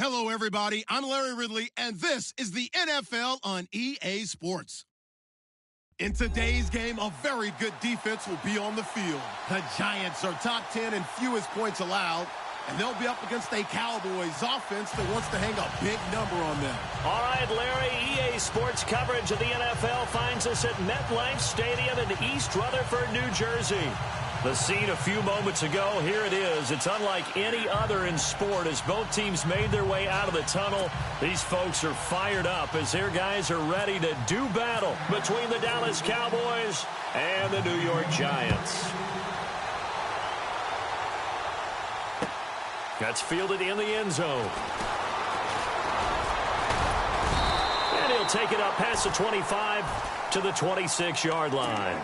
Hello, everybody. I'm Larry Ridley, and this is the NFL on EA Sports. In today's game, a very good defense will be on the field. The Giants are top 10 in fewest points allowed, and they'll be up against a Cowboys offense that wants to hang a big number on them. All right, Larry, EA Sports coverage of the NFL finds us at MetLife Stadium in East Rutherford, New Jersey. The scene a few moments ago, here it is. It's unlike any other in sport as both teams made their way out of the tunnel. These folks are fired up as their guys are ready to do battle between the Dallas Cowboys and the New York Giants. That's fielded in the end zone. And he'll take it up past the 25 to the 26-yard line.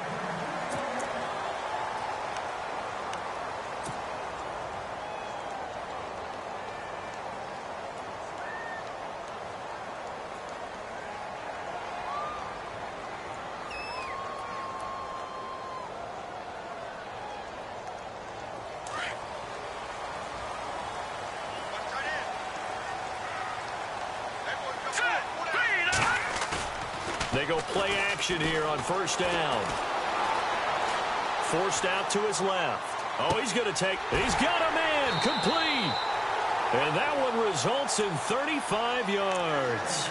They go play action here on first down. Forced out to his left. Oh, he's going to take. He's got a man complete. And that one results in 35 yards.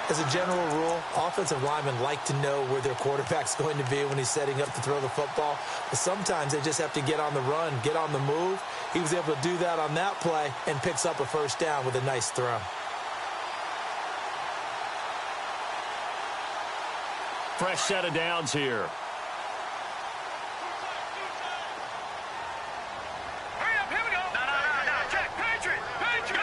As a general rule, offensive linemen like to know where their quarterback's going to be when he's setting up to throw the football. But sometimes they just have to get on the run, get on the move. He was able to do that on that play and picks up a first down with a nice throw. Fresh set of downs here. Hurry up, here we go. No, check, Patriot. Good.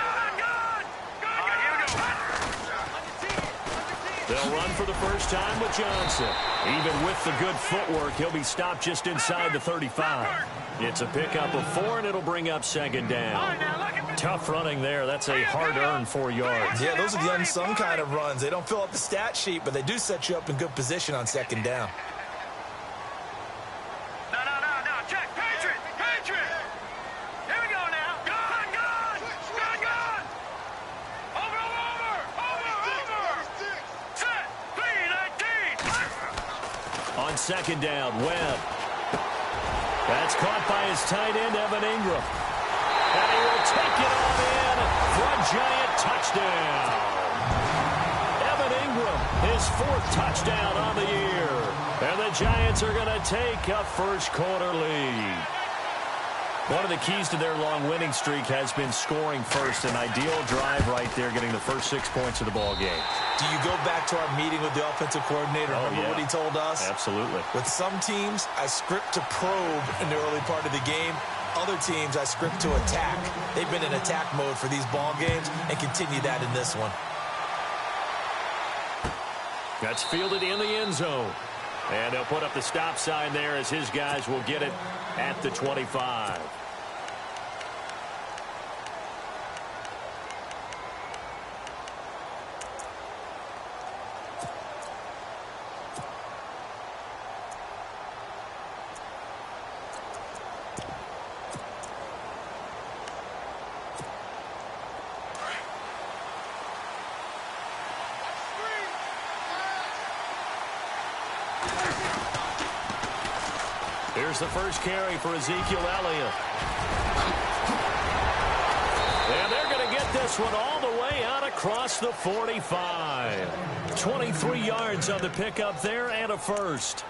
They'll run for the first time with Johnson. Even with the good footwork, he'll be stopped just inside the 35. It's a pickup of 4, and it'll bring up second down. Tough running there. That's a hard-earned 4 yards. Yeah, those are the unsung kind of runs. They don't fill up the stat sheet, but they do set you up in good position on second down. No, check, Patriot. Here we go now. Gun. Over. Set, 3-19. On second down, Webb. That's caught by his tight end, Evan Ingram. And he will take it on in for a Giant touchdown. Evan Ingram, his 4th touchdown on the year. And the Giants are going to take a first-quarter lead. One of the keys to their long winning streak has been scoring first. An ideal drive right there, getting the first 6 points of the ball game. Do you go back to our meeting with the offensive coordinator? Remember what he told us? Absolutely. With some teams, I script to probe in the early part of the game. Other teams, I script to attack. They've been in attack mode for these ball games and continue that in this one. That's fielded in the end zone. And they'll put up the stop sign there as his guys will get it at the 25. Here's the first carry for Ezekiel Elliott. And they're going to get this one all the way out across the 45. 23 yards on the pickup there and a first.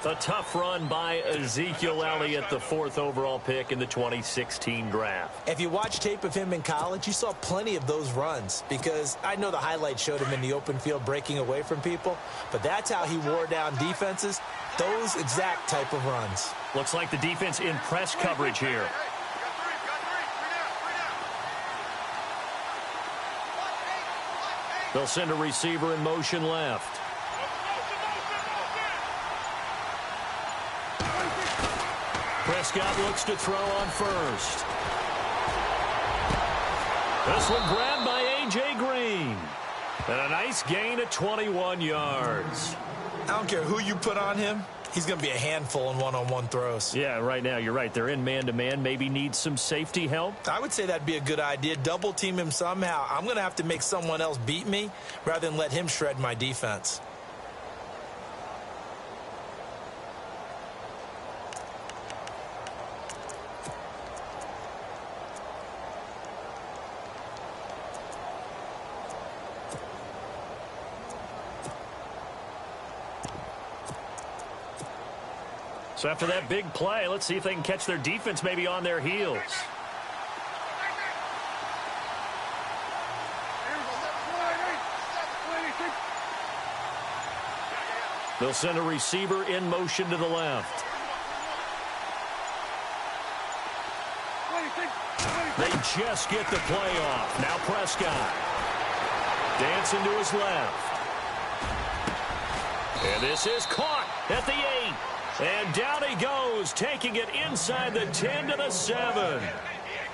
A tough run by Ezekiel Elliott, the 4th overall pick in the 2016 draft. If you watch tape of him in college, you saw plenty of those runs because I know the highlights showed him in the open field breaking away from people, but that's how he wore down defenses, those exact type of runs. Looks like the defense in press coverage here. They'll send a receiver in motion left. Prescott looks to throw on first. This one grabbed by A.J. Green. And a nice gain of 21 yards. I don't care who you put on him. He's going to be a handful in one-on-one throws. Yeah, right now, you're right. They're in man-to-man. Maybe needs some safety help. I would say that'd be a good idea. Double team him somehow. I'm going to have to make someone else beat me rather than let him shred my defense. So after that big play, let's see if they can catch their defense maybe on their heels. They'll send a receiver in motion to the left. They just get the play off. Now Prescott. Dancing to his left. And this is caught at the 8. And down he goes, taking it inside the 10 to the 7.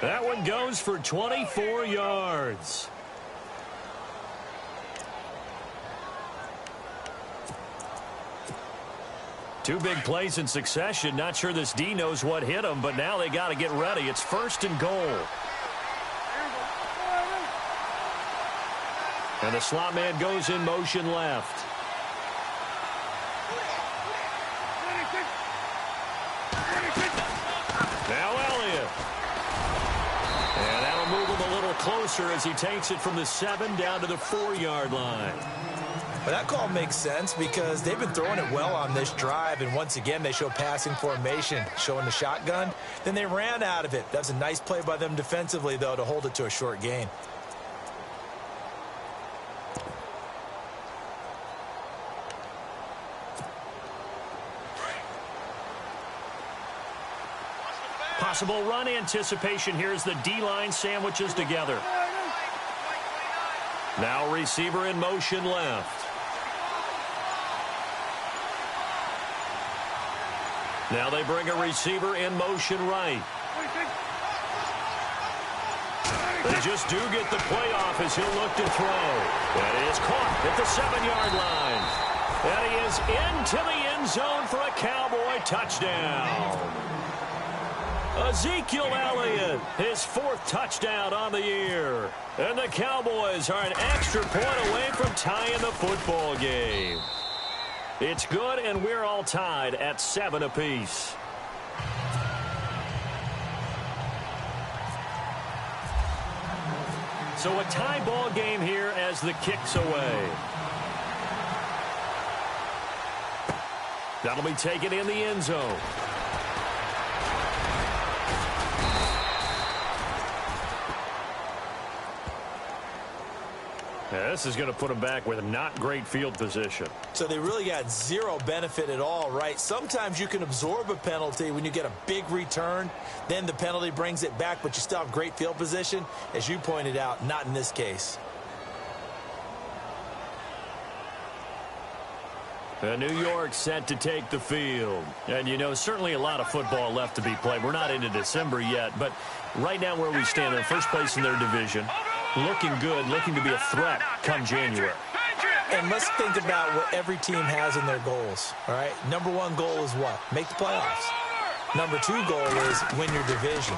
That one goes for 24 yards. Two big plays in succession. Not sure this D knows what hit him, but now they got to get ready. It's 1st and goal. And the slot man goes in motion left. Now Elliott. And that'll move him a little closer as he takes it from the 7 down to the 4-yard line. Well, that call makes sense because they've been throwing it well on this drive, and once again they show passing formation, showing the shotgun. Then they ran out of it. That's a nice play by them defensively, though, to hold it to a short gain. Possible run anticipation here as the D-line sandwiches together. Now receiver in motion left. Now they bring a receiver in motion right. They just do get the play off as he'll look to throw. That is caught at the 7-yard line. And he is into the end zone for a Cowboy touchdown. Ezekiel Elliott, his 4th touchdown on the year. And the Cowboys are an extra point away from tying the football game. It's good, and we're all tied at 7 apiece. So a tie ball game here as the kick's away. That'll be taken in the end zone. Yeah, this is going to put them back with not great field position. So they really got zero benefit at all, right? Sometimes you can absorb a penalty when you get a big return. Then the penalty brings it back, but you still have great field position. As you pointed out, not in this case. New York set to take the field. And, you know, certainly a lot of football left to be played. We're not into December yet, but right now where we stand in first place in their division, looking good, looking to be a threat come January. And let's think about what every team has in their goals, all right? Number 1 goal is what? Make the playoffs. Number 2 goal is win your division.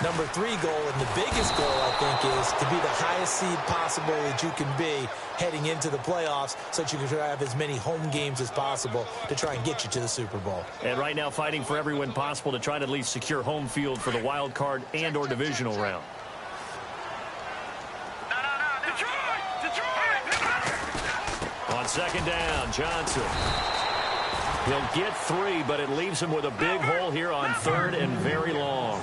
Number 3 goal, and the biggest goal, I think, is to be the highest seed possible that you can be heading into the playoffs so that you can have as many home games as possible to try and get you to the Super Bowl. And right now fighting for every win possible to try to at least secure home field for the wild card and or divisional round. On 2nd down, Johnson. He'll get 3, but it leaves him with a big hole here on 3rd and very long.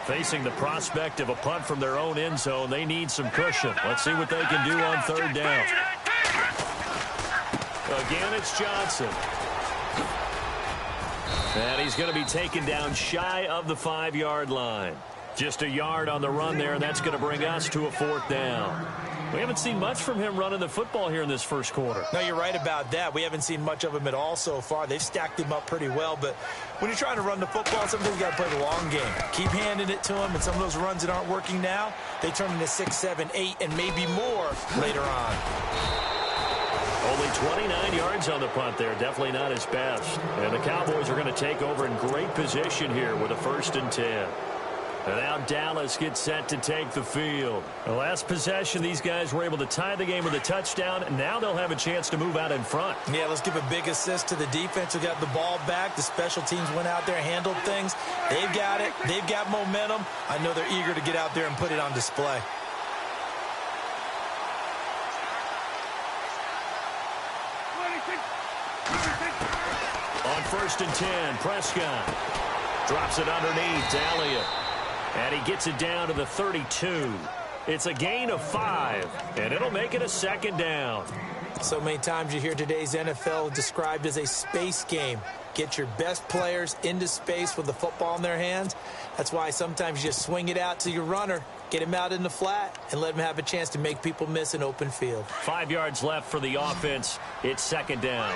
Facing the prospect of a punt from their own end zone, they need some cushion. Let's see what they can do on 3rd down. Again, it's Johnson. And he's going to be taken down shy of the 5-yard line. Just a yard on the run there, and that's going to bring us to a 4th down. We haven't seen much from him running the football here in this first quarter. No, you're right about that. We haven't seen much of him at all so far. They've stacked him up pretty well, but when you're trying to run the football, sometimes you got to play the long game. Keep handing it to him, and some of those runs that aren't working now, they turn into 6, 7, 8, and maybe more later on. Only 29 yards on the punt there. Definitely not his best. And the Cowboys are going to take over in great position here with a 1st and 10. And now Dallas gets set to take the field. The last possession, these guys were able to tie the game with a touchdown, and now they'll have a chance to move out in front. Yeah, let's give a big assist to the defense who got the ball back. The special teams went out there, handled things. They've got it. They've got momentum. I know they're eager to get out there and put it on display. On 1st and 10, Prescott drops it underneath to Elliott. And he gets it down to the 32. It's a gain of 5, and it'll make it a 2nd down. So many times you hear today's NFL described as a space game. Get your best players into space with the football in their hands. That's why sometimes you just swing it out to your runner, get him out in the flat, and let him have a chance to make people miss an open field. 5 yards left for the offense. It's 2nd down.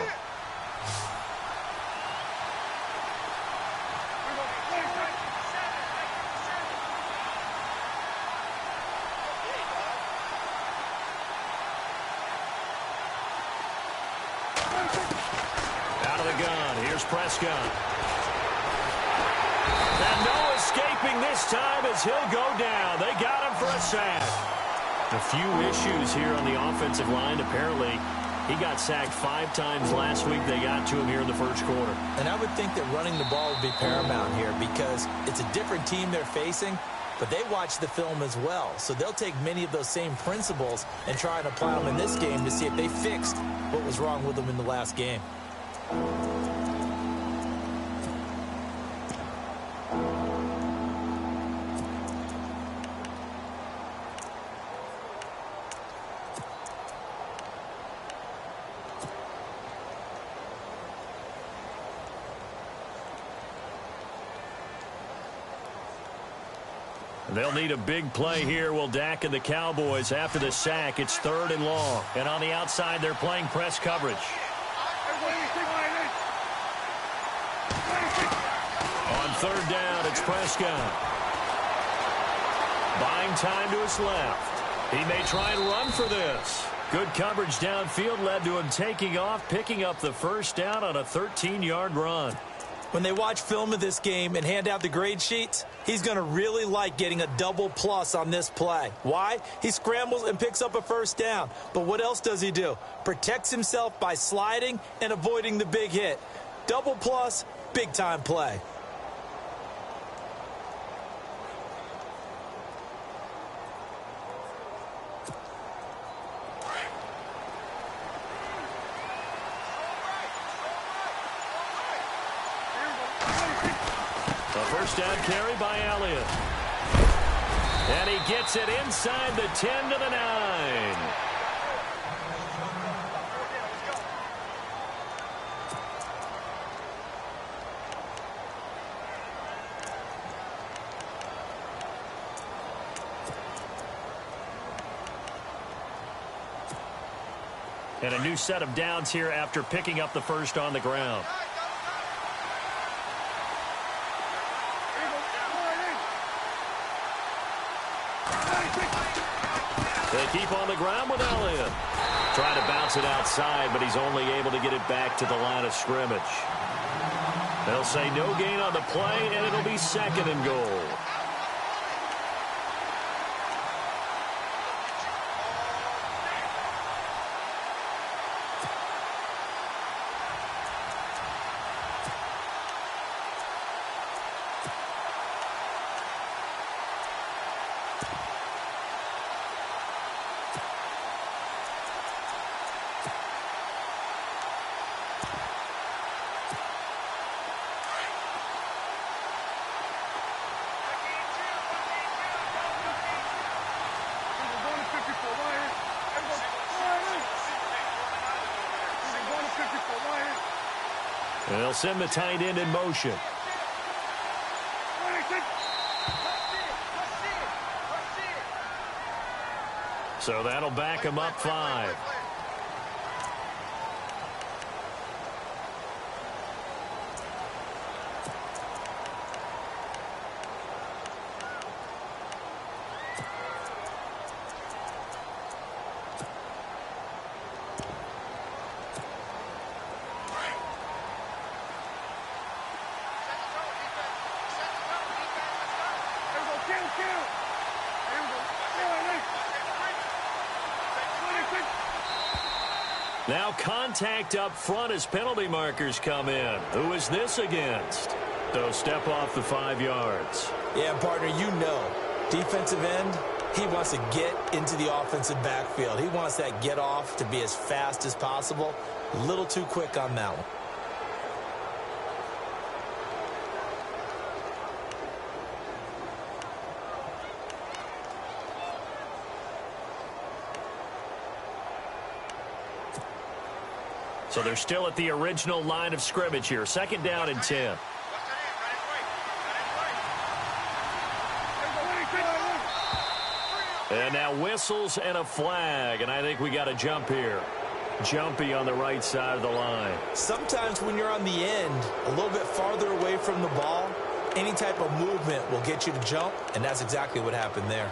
Prescott. And no escaping this time as he'll go down. They got him for a sack. A few issues here on the offensive line. Apparently, he got sacked 5 times last week. They got to him here in the 1st quarter. And I would think that running the ball would be paramount here because it's a different team they're facing, but they watch the film as well. So they'll take many of those same principles and try and apply them in this game to see if they fixed what was wrong with them in the last game. They'll need a big play here. Will Dak and the Cowboys after the sack. It's 3rd and long. And on the outside, they're playing press coverage. On 3rd down, it's Prescott. Buying time to his left. He may try and run for this. Good coverage downfield led to him taking off, picking up the 1st down on a 13-yard run. When they watch film of this game and hand out the grade sheets, he's going to really like getting a double plus on this play. Why? He scrambles and picks up a 1st down. But what else does he do? Protects himself by sliding and avoiding the big hit. Double plus, big-time play. First down carry by Elliott. And he gets it inside the 10 to the 9. And a new set of downs here after picking up the 1st on the ground. They keep on the ground with Elliott. Trying to bounce it outside, but he's only able to get it back to the line of scrimmage. They'll say no gain on the play, and it'll be 2nd and goal. And they'll send the tight end in motion. So that'll back him up 5. Now contact up front as penalty markers come in. Who is this against? They'll step off the 5 yards. Yeah, partner, you know, defensive end, he wants to get into the offensive backfield. He wants that get off to be as fast as possible. A little too quick on that one. So they're still at the original line of scrimmage here. 2nd down and 10. And now whistles and a flag, and I think we got a jump here. Jumpy on the right side of the line. Sometimes when you're on the end, a little bit farther away from the ball, any type of movement will get you to jump, and that's exactly what happened there.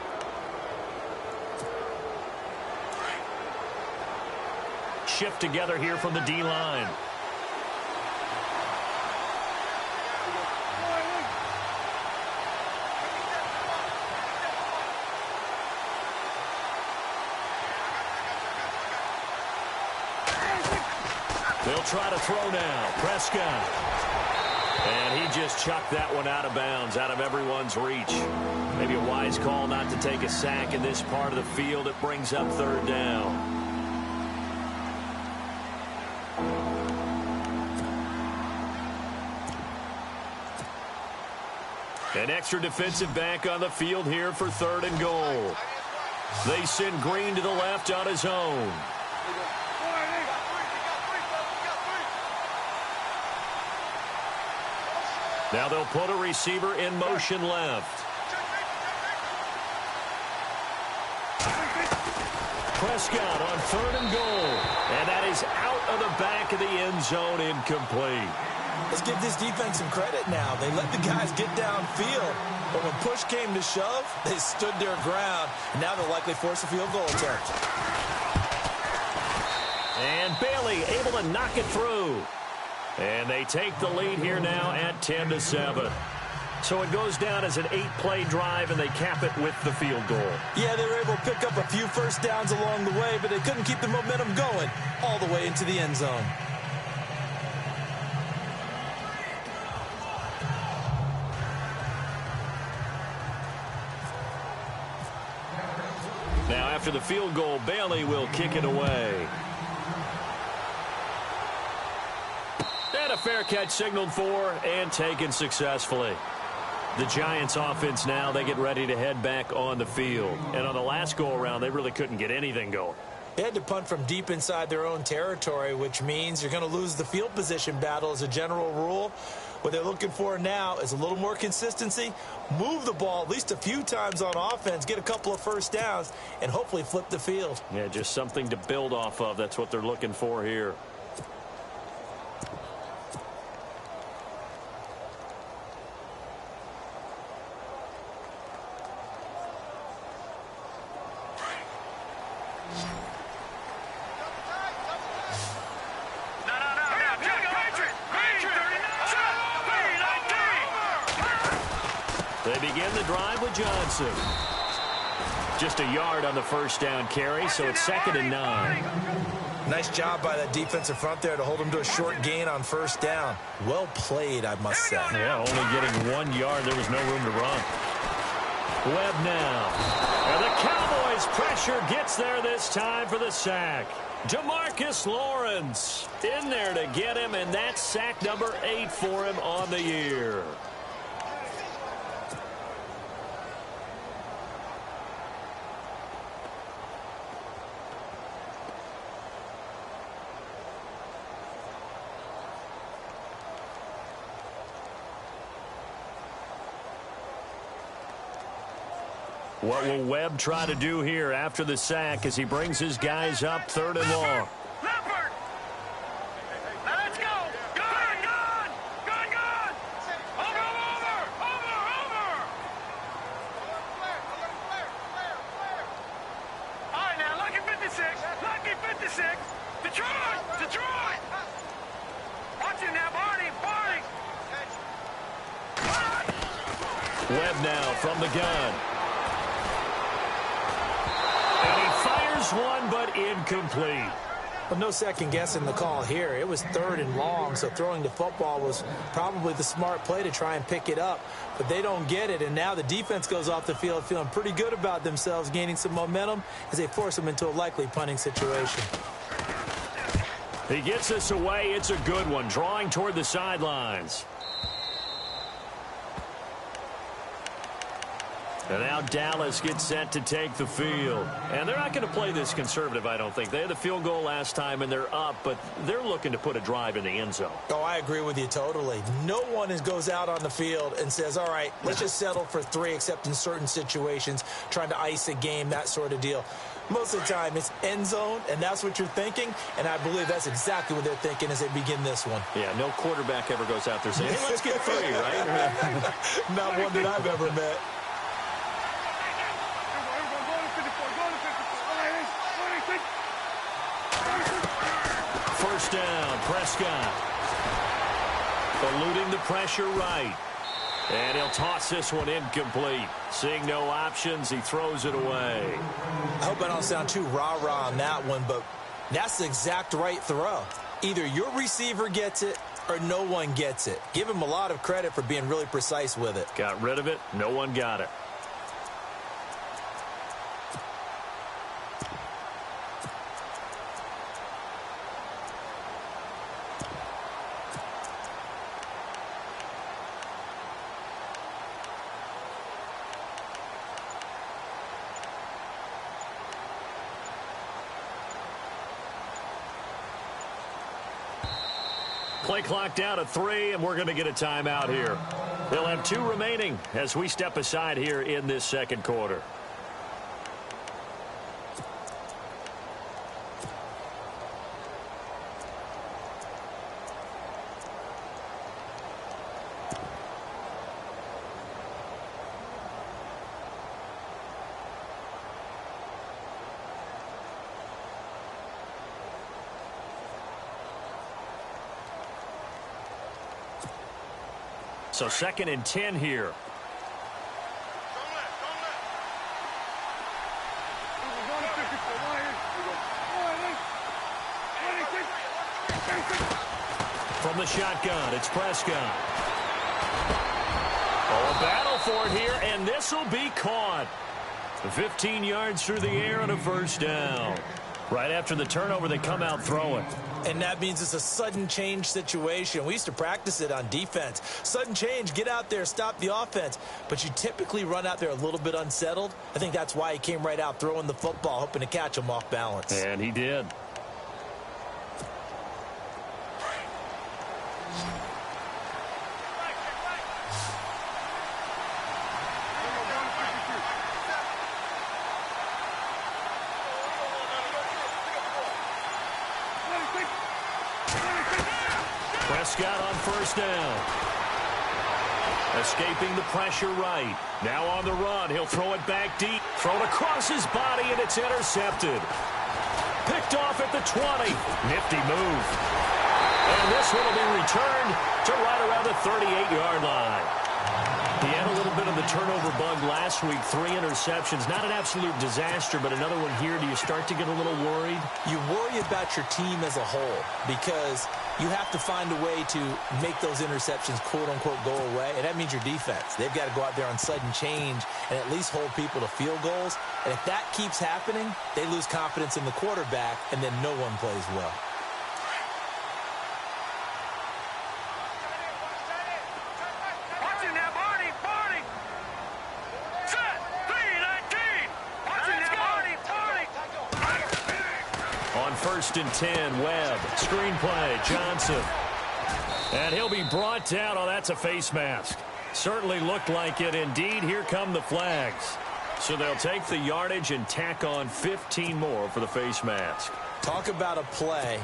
Shift together here from the D-line. They'll try to throw now. Prescott. And he just chucked that one out of bounds, out of everyone's reach. Maybe a wise call not to take a sack in this part of the field. It brings up 3rd down. An extra defensive back on the field here for 3rd and goal. They send Green to the left on his own. Now they'll put a receiver in motion left. Prescott on 3rd and goal. And that is out of the back of the end zone, incomplete. Let's give this defense some credit now. They let the guys get downfield, but when push came to shove, they stood their ground. And now they'll likely force a field goal attempt. And Bailey able to knock it through. And they take the lead here now at 10-7. So it goes down as an 8-play drive, and they cap it with the field goal. Yeah, they were able to pick up a few first downs along the way, but they couldn't keep the momentum going all the way into the end zone. Now after the field goal, Bailey will kick it away. And a fair catch signaled for and taken successfully. The Giants offense now, they get ready to head back on the field. And on the last go-around, they really couldn't get anything going. They had to punt from deep inside their own territory, which means you're going to lose the field position battle as a general rule. What they're looking for now is a little more consistency, move the ball at least a few times on offense, get a couple of first downs, and hopefully flip the field. Yeah, just something to build off of. That's what they're looking for here. They begin the drive with Johnson. Just a yard on the first down carry, so it's 2nd and 9. Nice job by that defensive front there to hold them to a short gain on first down. Well played, I must say. Yeah, only getting 1 yard. There was no room to run. Webb now. And the Cowboys' pressure gets there this time for the sack. DeMarcus Lawrence in there to get him, and that's sack number 8 for him on the year. What will Webb try to do here after the sack as he brings his guys up 3rd and long? Leopard! Now let's go! Gun! Gun! Gun! Gun! Over! All right, now, lucky 56. Lucky 56. Detroit! Detroit! Watch it now, Barney! Barney! Webb now from the gun. And he fires one, but incomplete. Well, no second guessing the call here. It was 3rd and long, so throwing the football was probably the smart play to try and pick it up. But they don't get it, and now the defense goes off the field feeling pretty good about themselves, gaining some momentum as they force them into a likely punting situation. He gets this away. It's a good one, drawing toward the sidelines. And now Dallas gets set to take the field. And they're not going to play this conservative, I don't think. They had the field goal last time, and they're up, but they're looking to put a drive in the end zone. Oh, I agree with you totally. No one goes out on the field and says, all right, let's just settle for 3, except in certain situations, trying to ice a game, that sort of deal. Most of the time, it's end zone, and that's what you're thinking, and I believe that's exactly what they're thinking as they begin this one. Yeah, no quarterback ever goes out there saying, hey, let's get 3, right? Not one that I've ever met. First down, Prescott. Eluding the pressure right. And he'll toss this one incomplete. Seeing no options, he throws it away. I hope I don't sound too rah-rah on that one, but that's the exact right throw. Either your receiver gets it or no one gets it. Give him a lot of credit for being really precise with it. Got rid of it. No one got it. Play clock down to 3, and we're going to get a timeout here. They'll have 2 remaining as we step aside here in this second quarter. So 2nd and 10 here. From the shotgun, it's Prescott. Oh, a battle for it here, and this will be caught. 15 yards through the air and a first down. Right after the turnover, they come out throwing. And that means it's a sudden change situation. We used to practice it on defense. Sudden change, get out there, stop the offense. But you typically run out there a little bit unsettled. I think that's why he came right out throwing the football, hoping to catch him off balance. And he did. Prescott on first down. Escaping the pressure right. Now on the run. He'll throw it back deep. Thrown across his body, and it's intercepted. Picked off at the 20. Nifty move. And this one will be returned to right around the 38-yard line. He had a little bit of the turnover bug last week. 3 interceptions. Not an absolute disaster, but another one here. Do you start to get a little worried? You worry about your team as a whole because you have to find a way to make those interceptions, quote-unquote, go away, and that means your defense. They've got to go out there on sudden change and at least hold people to field goals. And if that keeps happening, they lose confidence in the quarterback, and then no one plays well. First and 10, Webb. Screenplay, Johnson. And he'll be brought down. Oh, that's a face mask. Certainly looked like it. Indeed, here come the flags. So they'll take the yardage and tack on 15 more for the face mask. Talk about a play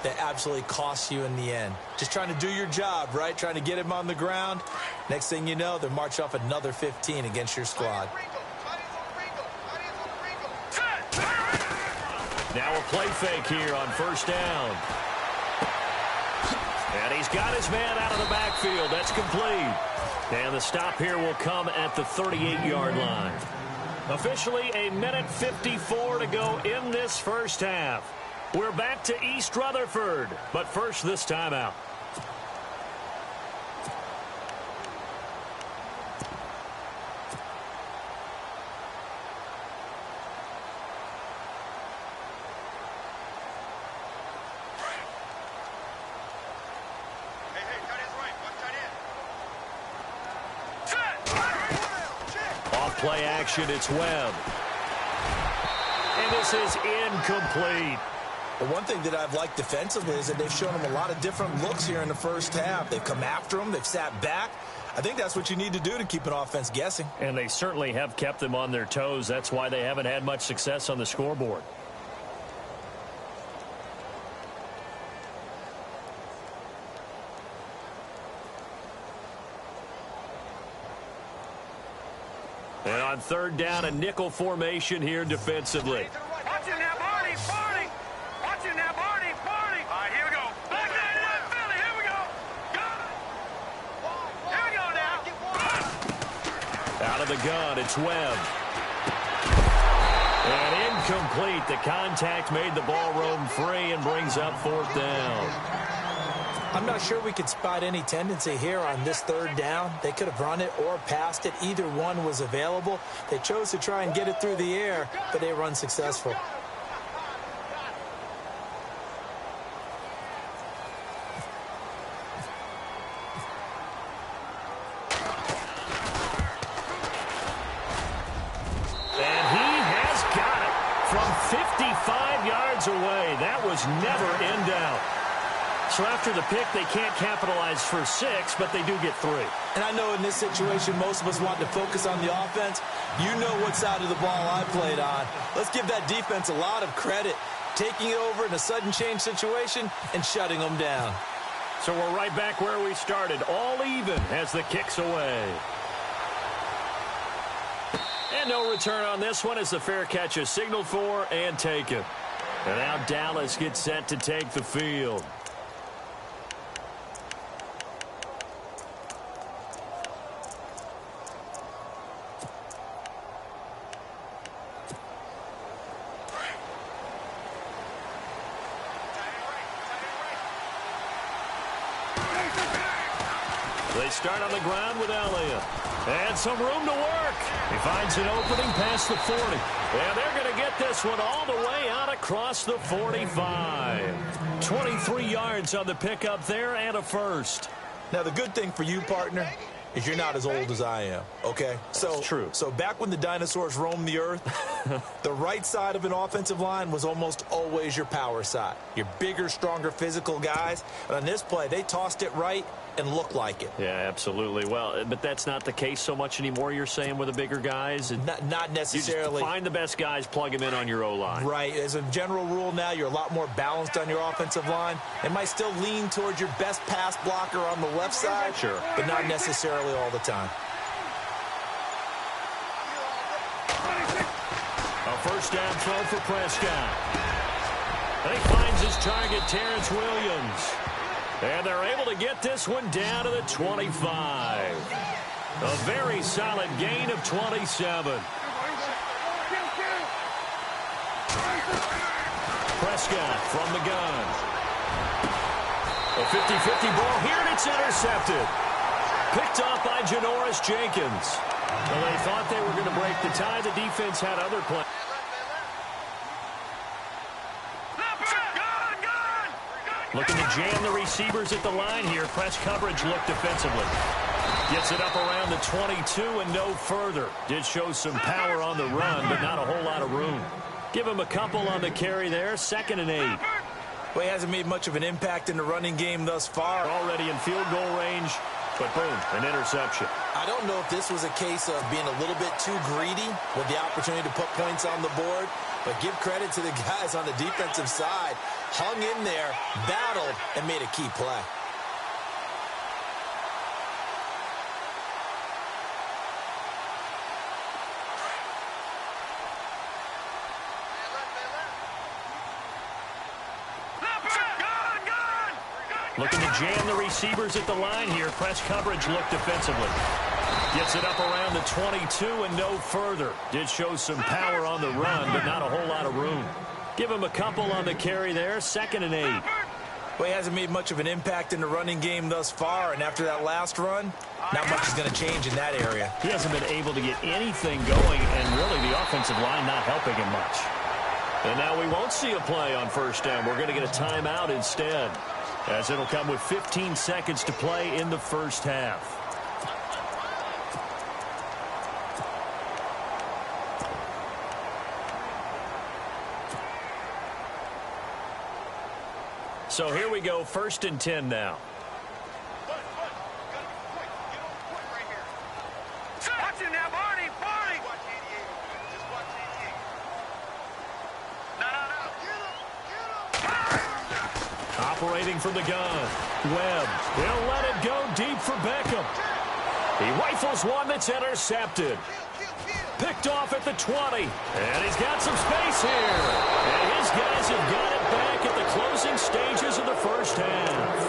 that absolutely costs you in the end. Just trying to do your job, right? Trying to get him on the ground. Next thing you know, they'll march off another 15 against your squad. Now a play fake here on first down. And he's got his man out of the backfield. That's complete. And the stop here will come at the 38-yard line. Officially a minute 54 to go in this first half. We're back to East Rutherford, but first this timeout. Play action, it's Webb. And this is incomplete. Well, one thing that I've liked defensively is that they've shown them a lot of different looks here in the first half. They've come after them. They've sat back. I think that's what you need to do to keep an offense guessing. And they certainly have kept them on their toes. That's why they haven't had much success on the scoreboard. And on third down, a nickel formation here defensively. Watching now, Barney, Barney. Watching now, Barney, Barney. All right, here we go. Back there, left Philly, here we go. Here we go now. Out of the gun, it's Webb. And incomplete. The contact made the ball roam free and brings up fourth down. I'm not sure we could spot any tendency here on this third down. They could have run it or passed it. Either one was available. They chose to try and get it through the air, but they were unsuccessful. And he has got it from 55 yards away. That was never in doubt. So after the pick, they can't capitalize for 6, but they do get 3. And I know in this situation, most of us want to focus on the offense. You know what side of the ball I played on. Let's give that defense a lot of credit, taking it over in a sudden change situation and shutting them down. So we're right back where we started, all even as the kick's away. And no return on this one as the fair catch is signaled for and taken. And now Dallas gets set to take the field. They start on the ground with Elliott. And some room to work. He finds an opening past the 40. And they're going to get this one all the way out across the 45. 23 yards on the pickup there and a first. Now, the good thing for you, partner, is you're not as old as I am, okay? That's true. So back when the dinosaurs roamed the earth, the right side of an offensive line was almost always your power side. Your bigger, stronger, physical guys. And on this play, they tossed it right and looked like it. Yeah, absolutely. Well, but that's not the case so much anymore, you're saying, with the bigger guys? Not necessarily. You just find the best guys, plug them in on your O-line. Right. As a general rule now, you're a lot more balanced on your offensive line. It might still lean towards your best pass blocker on the left side. Sure. But not necessarily all the time. A first down throw for Prescott. And he finds his target, Terrence Williams. And they're able to get this one down to the 25. A very solid gain of 27. Prescott from the gun. A 50-50 ball here, and it's intercepted. Picked off by Janoris Jenkins. Well, they thought they were going to break the tie. The defense had other plans. Looking to jam the receivers at the line here. Press coverage look defensively. Gets it up around the 22 and no further. Did show some power on the run, but not a whole lot of room. Give him a couple on the carry there. 2nd and 8. Well, he hasn't made much of an impact in the running game thus far. Already in field goal range, but boom, an interception. I don't know if this was a case of being a little bit too greedy with the opportunity to put points on the board, but give credit to the guys on the defensive side. Hung in there, battled, and made a key play. Looking to jam the receivers at the line here. Press coverage look defensively. Gets it up around the 22 and no further. Did show some power on the run, but not a whole lot of room. Give him a couple on the carry there, 2nd and 8. Well, he hasn't made much of an impact in the running game thus far, and after that last run, not much is going to change in that area. He hasn't been able to get anything going, and really the offensive line not helping him much. And now we won't see a play on 1st down. We're going to get a timeout instead, as it'll come with 15 seconds to play in the 1st half. So here we go, 1st and 10 now. Watch him now, Barney! Barney! Operating from the gun. Webb. He'll let it go deep for Beckham. He rifles one that's intercepted. Picked off at the 20. And he's got some space here. And his guys have got it back at the closing stages of the 1st half.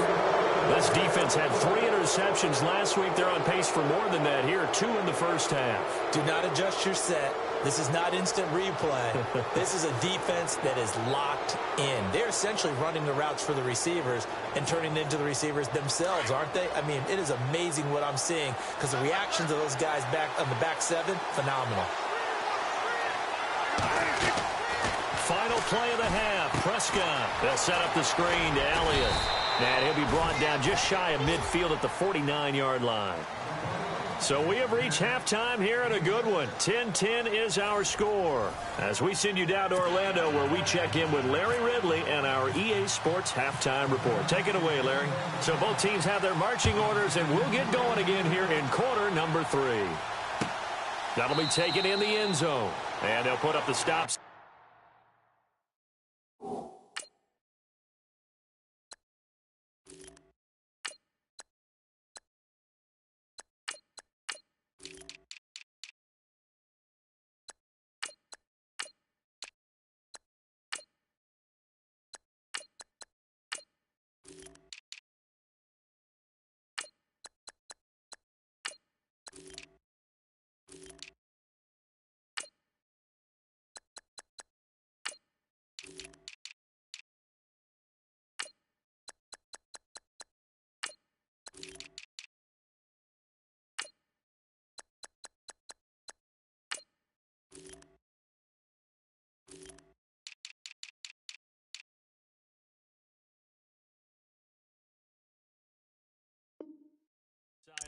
This defense had 3 interceptions last week. They're on pace for more than that here. 2 in the 1st half. Do not adjust your set. This is not instant replay. This is a defense that is locked in. They're essentially running the routes for the receivers and turning into the receivers themselves, aren't they? I mean, it is amazing what I'm seeing because the reactions of those guys back on the back 7, phenomenal. Final play of the half. Prescott. They'll set up the screen to Elliott. And he'll be brought down just shy of midfield at the 49-yard line. So we have reached halftime here in a good one. 10-10 is our score. As we send you down to Orlando where we check in with Larry Ridley and our EA Sports Halftime Report. Take it away, Larry. So both teams have their marching orders, and we'll get going again here in quarter number 3. That'll be taken in the end zone. And they'll put up the stops.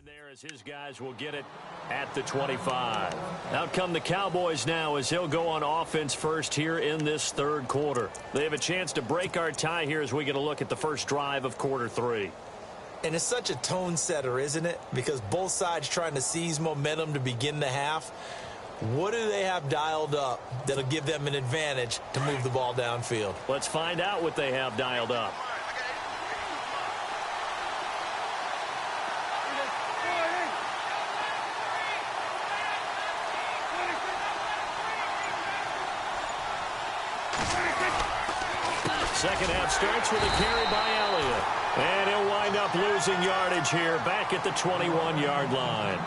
There as his guys will get it at the 25. Out come the Cowboys now as he'll go on offense first here in this 3rd quarter. They have a chance to break our tie here as we get a look at the first drive of quarter 3. And it's such a tone setter, isn't it? Because both sides trying to seize momentum to begin the half. What do they have dialed up that'll give them an advantage to move the ball downfield? Let's find out what they have dialed up. Second half starts with a carry by Elliott. And he'll wind up losing yardage here back at the 21-yard line.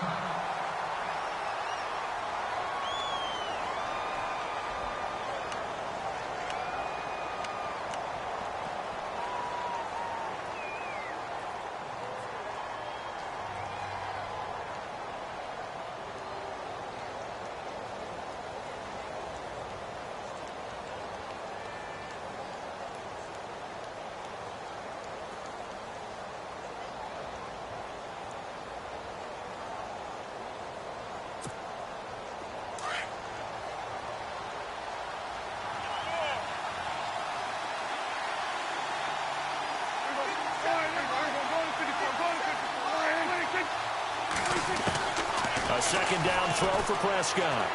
A second down throw for Prescott.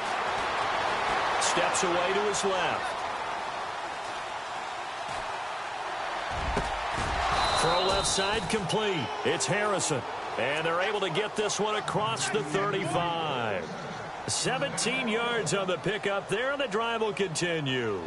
Steps away to his left. Throw left side complete. It's Harrison. And they're able to get this one across the 35. 17 yards on the pickup there, and the drive will continue.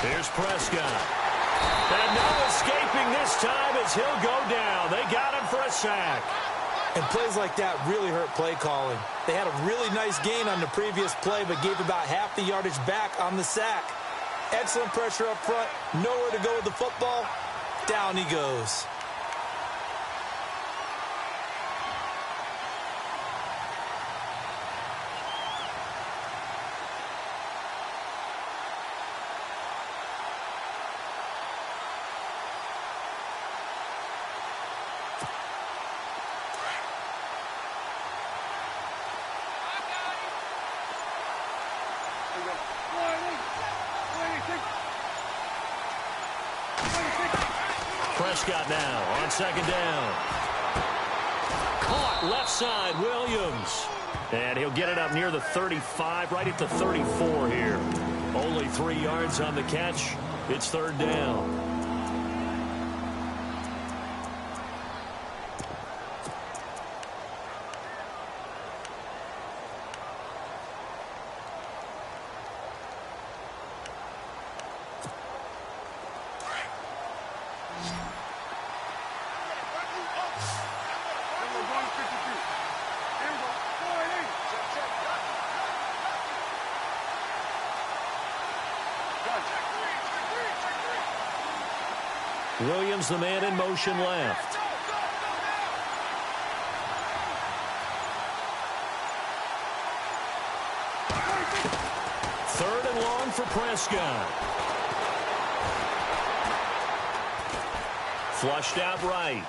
Here's Prescott. And no escaping this time as he'll go down. They got him for a sack. And plays like that really hurt play calling. They had a really nice gain on the previous play, but gave about half the yardage back on the sack. Excellent pressure up front. Nowhere to go with the football. Down he goes. Prescott now on second down. Caught left side, Williams. And he'll get it up near the 35, right at the 34 here. Only 3 yards on the catch. It's third down. Williams, the man in motion left. Third and long for Prescott. Flushed out right.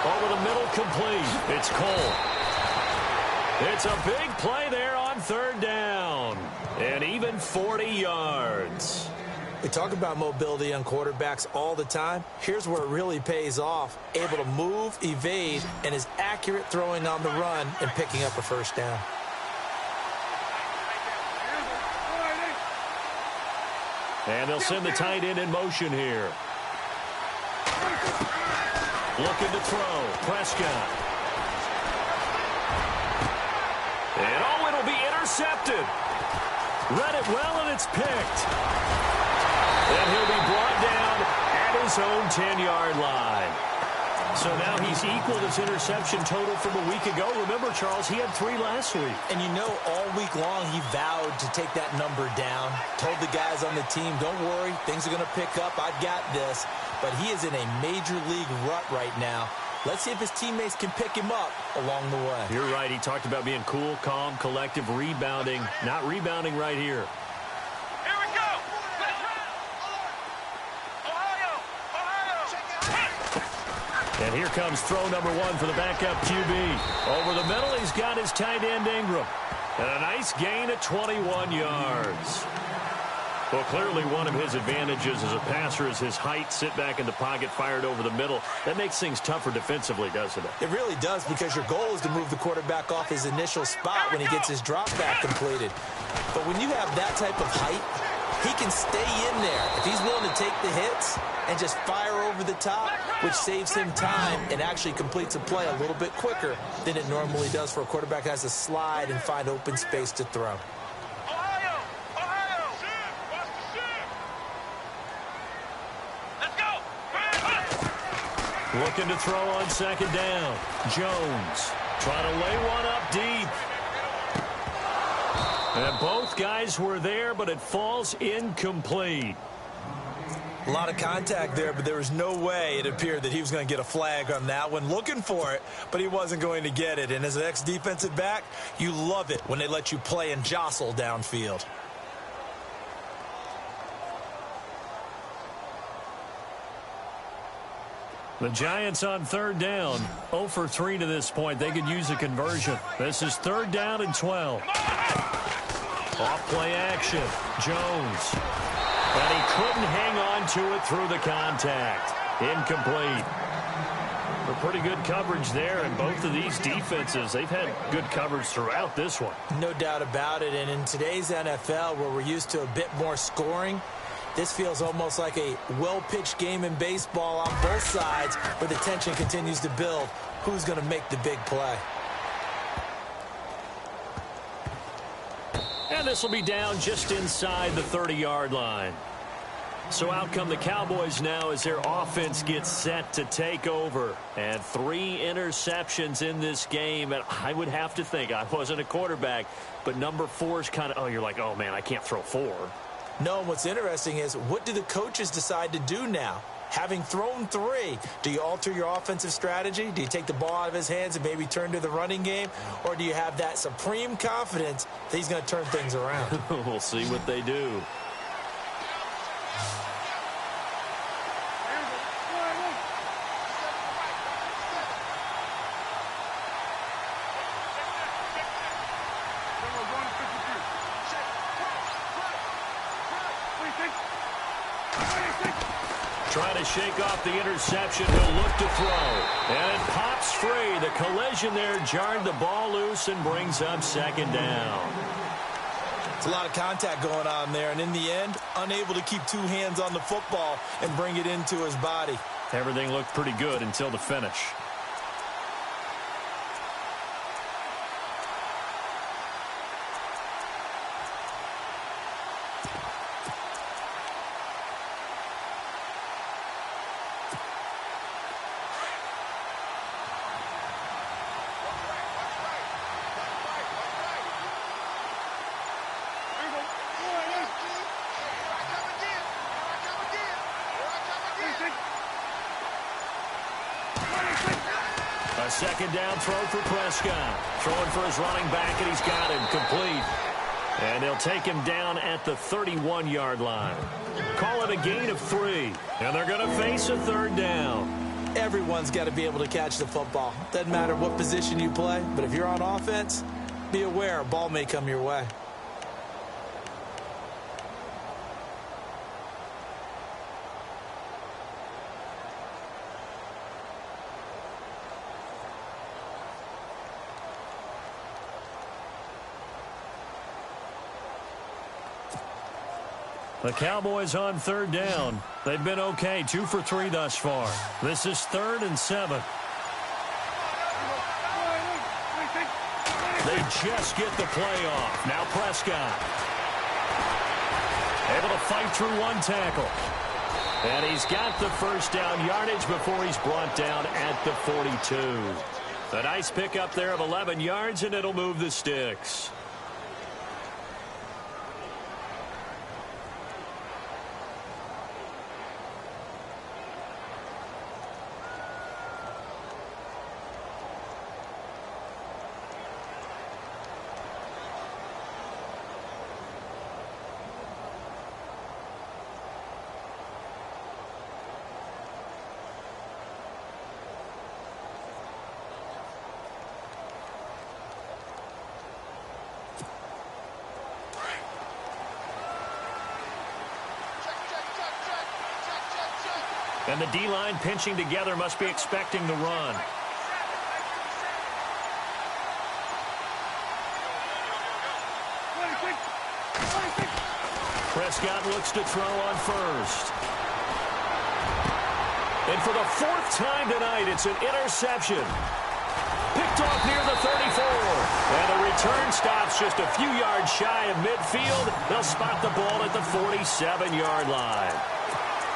Over the middle, complete. It's Cole. It's a big play there on third down. And even 40 yards. We talk about mobility on quarterbacks all the time. Here's where it really pays off. Able to move, evade, and is accurate throwing on the run and picking up a first down. And they'll send the tight end in motion here. Looking to throw. Prescott. And oh, it'll be intercepted. Read it well, and it's picked. And he'll be brought down at his own 10-yard line. So now he's equaled his interception total from a week ago. Remember, Charles, he had 3 last week. And you know, all week long he vowed to take that number down. Told the guys on the team, don't worry, things are going to pick up. I've got this. But he is in a major league rut right now. Let's see if his teammates can pick him up along the way. You're right. He talked about being cool, calm, collective, rebounding. Not rebounding right here. Here we go. And here comes throw number 1 for the backup QB. Over the middle, he's got his tight end Ingram. And a nice gain at 21 yards. Well, clearly one of his advantages as a passer is his height. Sit back in the pocket, fired over the middle. That makes things tougher defensively, doesn't it? It really does, because your goal is to move the quarterback off his initial spot when he gets his drop back completed. But when you have that type of height, he can stay in there if he's willing to take the hits and just fire over the top, which saves him time and actually completes a play a little bit quicker than it normally does for a quarterback that has to slide and find open space to throw. Looking to throw on second down. Jones trying to lay one up deep. And both guys were there, but it falls incomplete. A lot of contact there, but there was no way it appeared that he was going to get a flag on that one. Looking for it, but he wasn't going to get it. And as an ex-defensive back, you love it when they let you play and jostle downfield. The Giants on third down, 0 for 3 to this point. They could use a conversion. This is third down and 12. Off play action. Jones. And he couldn't hang on to it through the contact. Incomplete. But pretty good coverage there, and both of these defenses, they've had good coverage throughout this one. No doubt about it, and in today's NFL, where we're used to a bit more scoring, this feels almost like a well-pitched game in baseball on both sides, where the tension continues to build. Who's going to make the big play? And this will be down just inside the 30-yard line. So out come the Cowboys now as their offense gets set to take over. And 3 interceptions in this game. And I would have to think, I wasn't a quarterback, but number 4 is kind of, oh, you're like, oh, man, I can't throw 4. No, what's interesting is what do the coaches decide to do now? Having thrown 3, do you alter your offensive strategy? Do you take the ball out of his hands and maybe turn to the running game? Or do you have that supreme confidence that he's going to turn things around? We'll see what they do. Trying to shake off the interception. He'll look to throw. And it pops free. The collision there jarred the ball loose and brings up 2nd down. It's a lot of contact going on there. And in the end, unable to keep 2 hands on the football and bring it into his body. Everything looked pretty good until the finish. A 2nd down throw for Prescott. Throwing for his running back, and he's got him complete. And they'll take him down at the 31-yard line. Call it a gain of 3. And they're going to face a 3rd down. Everyone's got to be able to catch the football. Doesn't matter what position you play, but if you're on offense, be aware a ball may come your way. The Cowboys on 3rd down. They've been okay, 2 for 3 thus far. This is 3rd and 7. They just get the play off. Now Prescott. Able to fight through 1 tackle. And he's got the 1st down yardage before he's brought down at the 42. A nice pickup there of 11 yards, and it'll move the sticks. And the D-line pinching together must be expecting the run. Prescott looks to throw on 1st. And for the 4th time tonight, it's an interception. Picked off near the 34. And the return stops just a few yards shy of midfield. They'll spot the ball at the 47-yard line.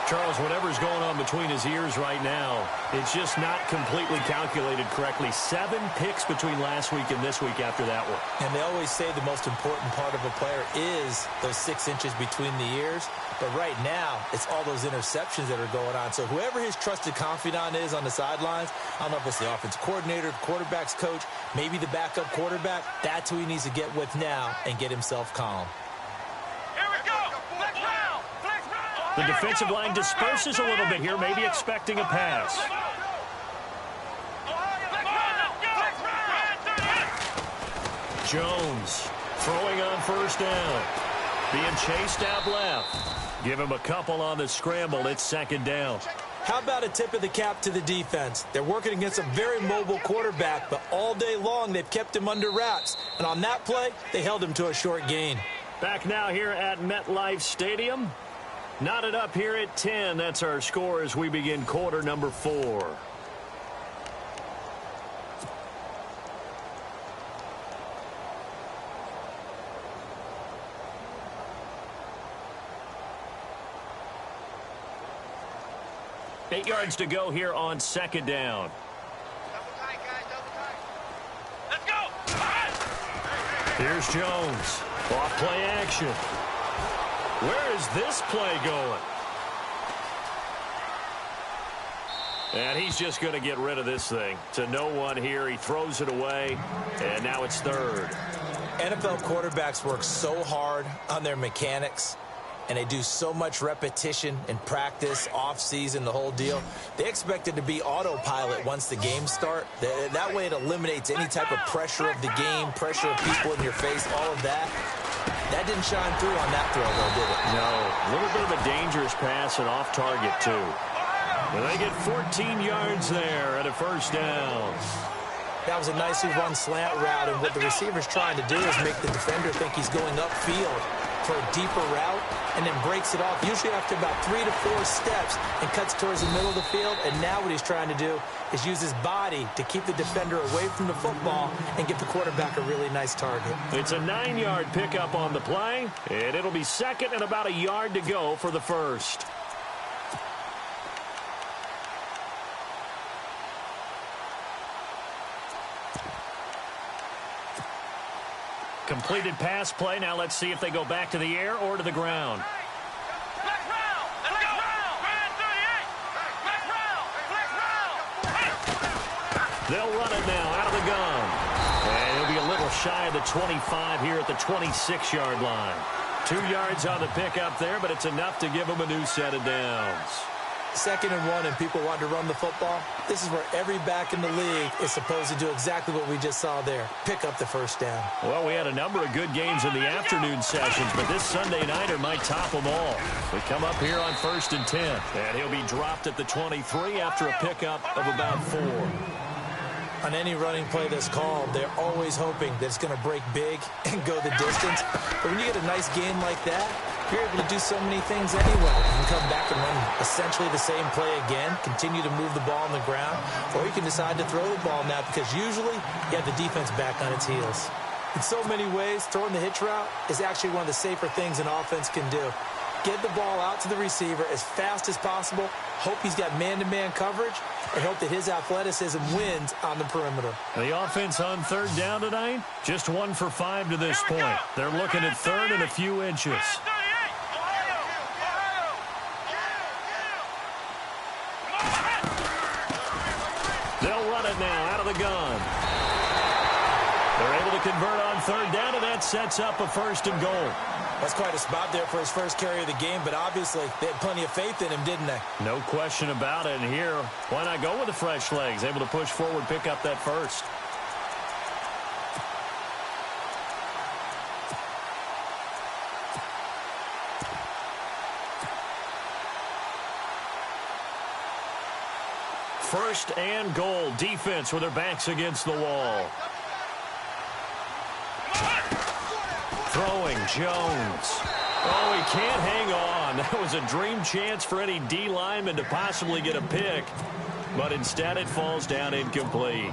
Charles, whatever's going on between his ears right now, it's just not completely calculated correctly. 7 picks between last week and this week after that one. And they always say the most important part of a player is those 6 inches between the ears. But right now, it's all those interceptions that are going on. So whoever his trusted confidant is on the sidelines, I don't know if it's the offensive coordinator, the quarterback's coach, maybe the backup quarterback, that's who he needs to get with now and get himself calm. The defensive line disperses a little bit here, maybe expecting a pass. Jones throwing on 1st down. Being chased out left. Give him a couple on the scramble. It's 2nd down. How about a tip of the cap to the defense? They're working against a very mobile quarterback, but all day long they've kept him under wraps. And on that play, they held him to a short gain. Back now here at MetLife Stadium. Knotted up here at 10. That's our score as we begin quarter number 4. 8 yards to go here on second down. Double tight, guys, double tight. Let's go. All right. Here's Jones. Off play action. Where is this play going? And he's just going to get rid of this thing. To no one here. He throws it away, and now it's third. NFL quarterbacks work so hard on their mechanics, and they do so much repetition in practice, off-season, the whole deal. They expect it to be autopilot once the games start. That way it eliminates any type of pressure of the game, pressure of people in your face, all of that. That didn't shine through on that throw, though, did it? No. A little bit of a dangerous pass and off target, too. But they get 14 yards there at a first down. That was a nicely run slant route, and what the receiver's trying to do is make the defender think he's going upfield for a deeper route, and then breaks it off, usually after about 3 to 4 steps, and cuts towards the middle of the field. And now what he's trying to do is use his body to keep the defender away from the football and get the quarterback a really nice target. It's a 9-yard pickup on the play, and it'll be second and about a yard to go for the first. Completed pass play. Now let's see if they go back to the air or to the ground. Black round. Let's go. Grand 38. Black round. Black round. They'll run it now out of the gun. And he'll be a little shy of the 25 here at the 26-yard line. 2 yards on the pickup there, but it's enough to give them a new set of downs. 2nd and 1, and people want to run the football. This is where every back in the league is supposed to do exactly what we just saw there. Pick up the first down. Well, we had a number of good games in the afternoon sessions, but this Sunday nighter might top them all. We come up here on 1st and 10, and he'll be dropped at the 23 after a pickup of about 4. On any running play that's called, they're always hoping that it's going to break big and go the distance. But when you get a nice game like that, you're able to do so many things anyway. You can come back and run essentially the same play again, continue to move the ball on the ground, or you can decide to throw the ball now because usually you have the defense back on its heels. In so many ways, throwing the hitch route is actually one of the safer things an offense can do. Get the ball out to the receiver as fast as possible, hope he's got man-to-man coverage, and hope that his athleticism wins on the perimeter. The offense on 3rd down tonight, just 1 for 5 to this point. They're looking at 3rd and a few inches. They'll run it now out of the gun. They're able to convert on 3rd down, and that sets up a 1st and goal. That's quite a spot there for his first carry of the game, but obviously they had plenty of faith in him, didn't they? No question about it. And here, why not go with the fresh legs? Able to push forward, pick up that first. First and goal. Defense with their backs against the wall. Throwing, Jones. Oh, he can't hang on. That was a dream chance for any D lineman to possibly get a pick, but instead it falls down incomplete.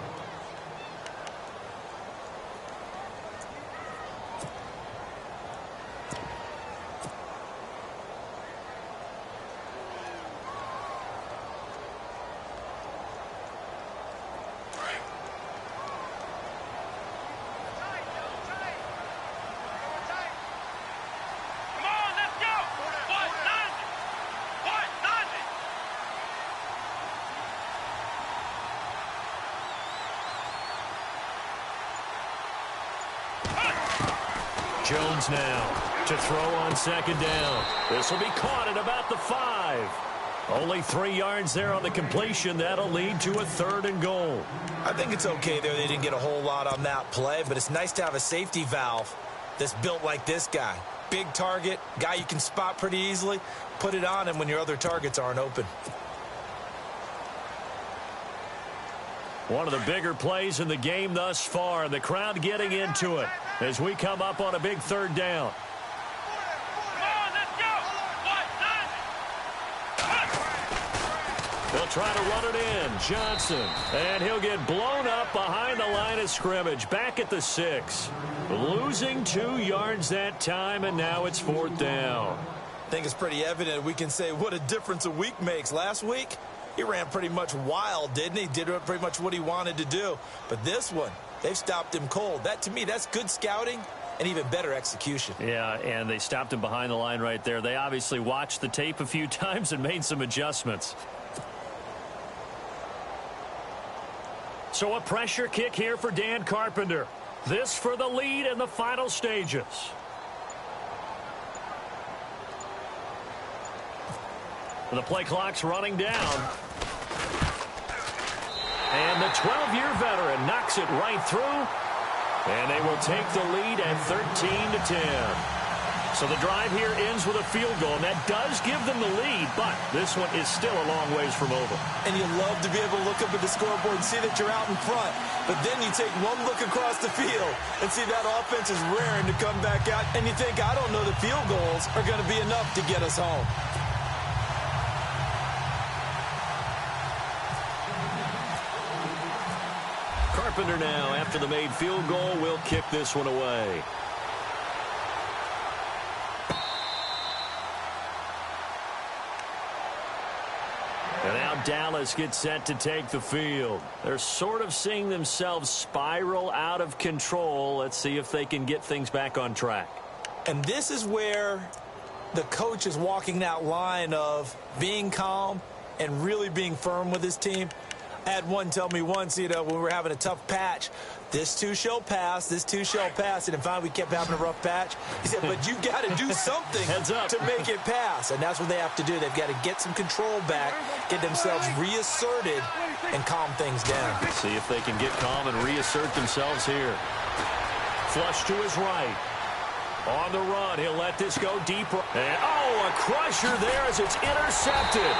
Jones now to throw on 2nd down. This will be caught at about the 5. Only 3 yards there on the completion. That'll lead to a 3rd and goal. I think it's okay there. They didn't get a whole lot on that play, but it's nice to have a safety valve that's built like this guy. Big target, guy you can spot pretty easily. Put it on him when your other targets aren't open. One of the bigger plays in the game thus far, and the crowd getting into it as we come up on a big 3rd down. They'll try to run it in. Johnson. And he'll get blown up behind the line of scrimmage. Back at the 6. Losing 2 yards that time, and now it's 4th down. I think it's pretty evident we can say what a difference a week makes. Last week, he ran pretty much wild, didn't he? Did pretty much what he wanted to do. But this one, they've stopped him cold. That, to me, that's good scouting and even better execution. Yeah, and they stopped him behind the line right there. They obviously watched the tape a few times and made some adjustments. So a pressure kick here for Dan Carpenter. This for the lead in the final stages. The play clock's running down. And the 12-year veteran knocks it right through. And they will take the lead at 13-10. So the drive here ends with a field goal, and that does give them the lead, but this one is still a long ways from over. And you love to be able to look up at the scoreboard and see that you're out in front. But then you take one look across the field and see that offense is raring to come back out, and you think, I don't know, the field goals are going to be enough to get us home. Carpenter now, after the made field goal, will kick this one away. And now Dallas gets set to take the field. They're sort of seeing themselves spiral out of control. Let's see if they can get things back on track. And this is where the coach is walking that line of being calm and really being firm with his team. I had one tell me once, when we were having a tough patch, this too shall pass, this too shall pass. And then finally we kept having a rough patch. He said, but you've got to do something to make it pass. And that's what they have to do. They've got to get some control back, get themselves reasserted, and calm things down. See if they can get calm and reassert themselves here. Flush to his right. On the run, he'll let this go deeper. And, a crusher there as it's intercepted.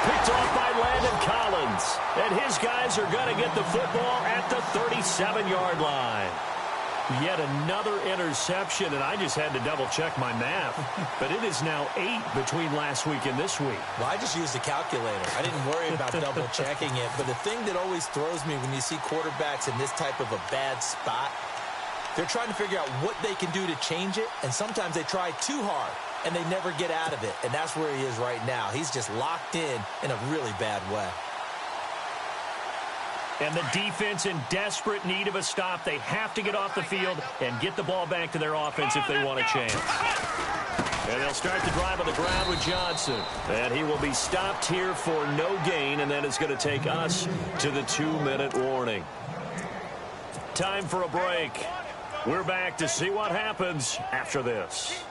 Picked off by Landon Collins. And his guys are going to get the football at the 37-yard line. Yet another interception, and I just had to double-check my math. But it is now 8 between last week and this week. Well, I just used a calculator. I didn't worry about double-checking it. But the thing that always throws me when you see quarterbacks in this type of a bad spot, they're trying to figure out what they can do to change it, and sometimes they try too hard, and they never get out of it. And that's where he is right now. He's just locked in a really bad way. And the defense in desperate need of a stop. They have to get off the field and get the ball back to their offense if they want a chance. And they'll start the drive on the ground with Johnson. And he will be stopped here for no gain, and then it's going to take us to the 2-minute warning. Time for a break. We're back to see what happens after this.